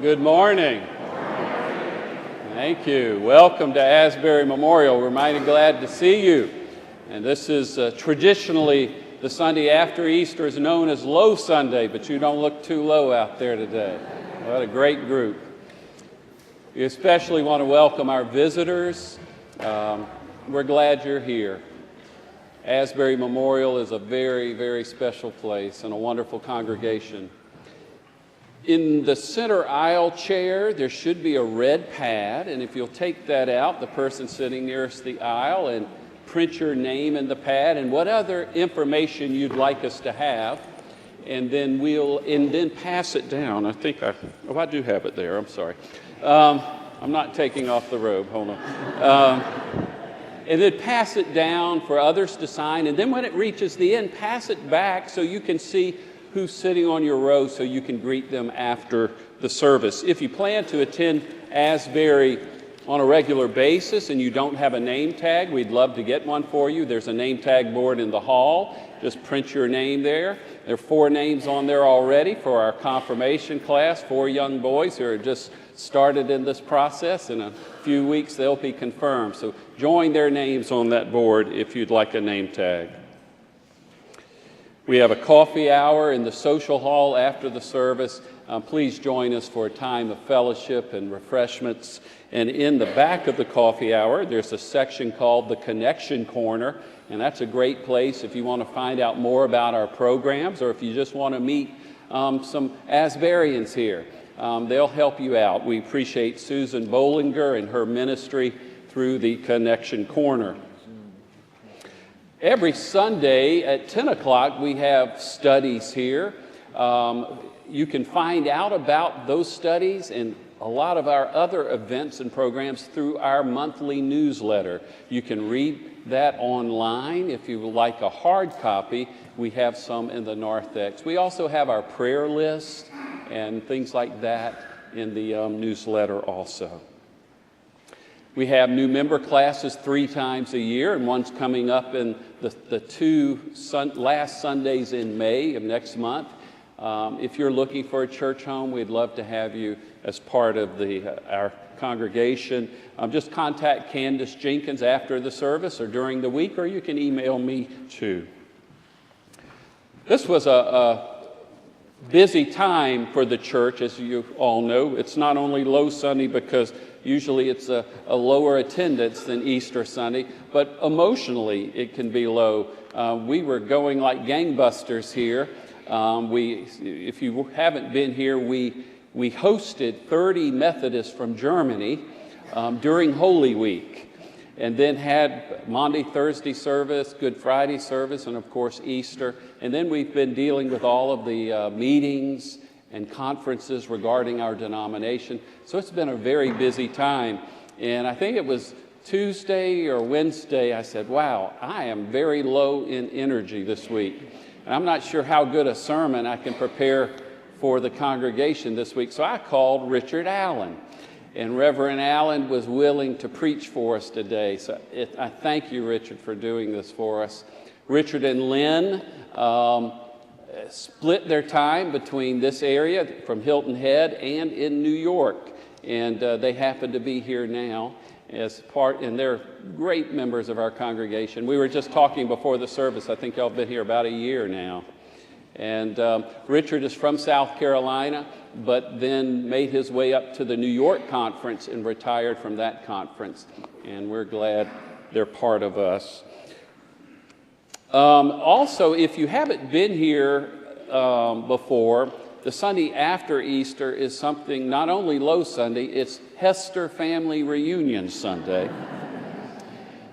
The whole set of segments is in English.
Good morning. Thank you. Welcome to Asbury Memorial. We're mighty glad to see you. And this is traditionally the Sunday after Easter is known as Low Sunday, but you don't look too low out there today. What a great group. We especially want to welcome our visitors. We're glad you're here. Asbury Memorial is a very, very special place and a wonderful congregation. In the center aisle chair, there should be a red pad, and if you'll take that out, the person sitting nearest the aisle, and print your name in the pad and what other information you'd like us to have, and then pass it down. I do have it there. I'm sorry. I'm not taking off the robe. Hold on. And then pass it down for others to sign, and then when it reaches the end, pass it back so you can see who's sitting on your row so you can greet them after the service. If you plan to attend Asbury on a regular basis and you don't have a name tag, we'd love to get one for you. There's a name tag board in the hall. Just print your name there. There are 4 names on there already for our confirmation class, 4 young boys who are just started in this process. In a few weeks they'll be confirmed. So join their names on that board if you'd like a name tag. We have a coffee hour in the social hall after the service. Please join us for a time of fellowship and refreshments. And in the back of the coffee hour, there's a section called the Connection Corner. And that's a great place if you want to find out more about our programs or if you just want to meet some Asburyans here. They'll help you out. We appreciate Susan Bollinger and her ministry through the Connection Corner. Every Sunday at 10 o'clock, we have studies here. You can find out about those studies and a lot of our other events and programs through our monthly newsletter. You can read that online. If you would like a hard copy, we have some in the narthex. We also have our prayer list and things like that in the newsletter also. We have new member classes 3 times a year, and one's coming up in the 2 last Sundays in May of next month. If you're looking for a church home, we'd love to have you as part of our congregation. Just contact Candace Jenkins after the service or during the week, or you can email me too. This was a busy time for the church, as you all know. It's not only Low Sunday because usually it's a lower attendance than Easter Sunday, but emotionally it can be low. We were going like gangbusters here. If you haven't been here, we hosted 30 Methodists from Germany during Holy Week, and then had Maundy, Thursday service, Good Friday service, and of course Easter. And then we've been dealing with all of the meetings and conferences regarding our denomination. So it's been a very busy time. And I think it was Tuesday or Wednesday, I said, wow, I am very low in energy this week. And I'm not sure how good a sermon I can prepare for the congregation this week. So I called Richard Allen. And Reverend Allen was willing to preach for us today. So I thank you, Richard, for doing this for us. Richard and Lynn split their time between this area from Hilton Head and in New York. And they happen to be here now and they're great members of our congregation. We were just talking before the service. I think y'all have been here about a year now. And Richard is from South Carolina, but then made his way up to the New York conference and retired from that conference. And we're glad they're part of us. Also, if you haven't been here before, the Sunday after Easter is something, not only Low Sunday, it's Hester Family Reunion Sunday.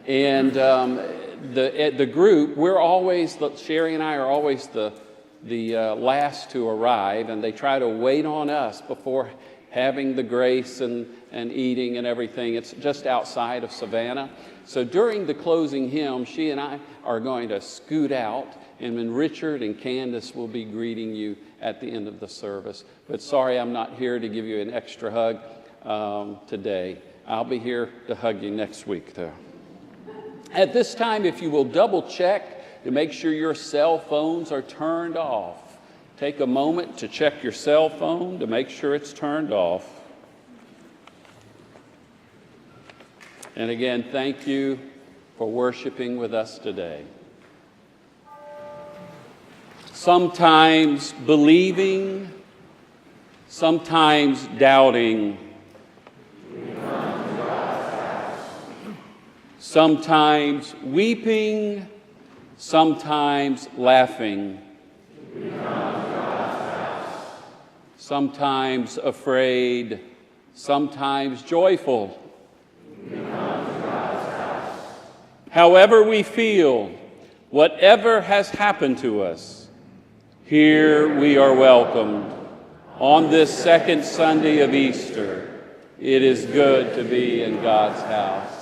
And the group, Sherry and I are always the last to arrive, and they try to wait on us before having the grace and eating and everything. It's just outside of Savannah. So during the closing hymn, she and I are going to scoot out, and then Richard and Candace will be greeting you at the end of the service. But sorry, I'm not here to give you an extra hug today. I'll be here to hug you next week, though. At this time, if you will double check to make sure your cell phones are turned off, take a moment to check your cell phone to make sure it's turned off. And again, thank you for worshiping with us today. Sometimes believing, sometimes doubting, sometimes weeping, sometimes laughing, sometimes afraid, sometimes joyful. However we feel, whatever has happened to us, here we are welcomed. On this second Sunday of Easter, it is good to be in God's house.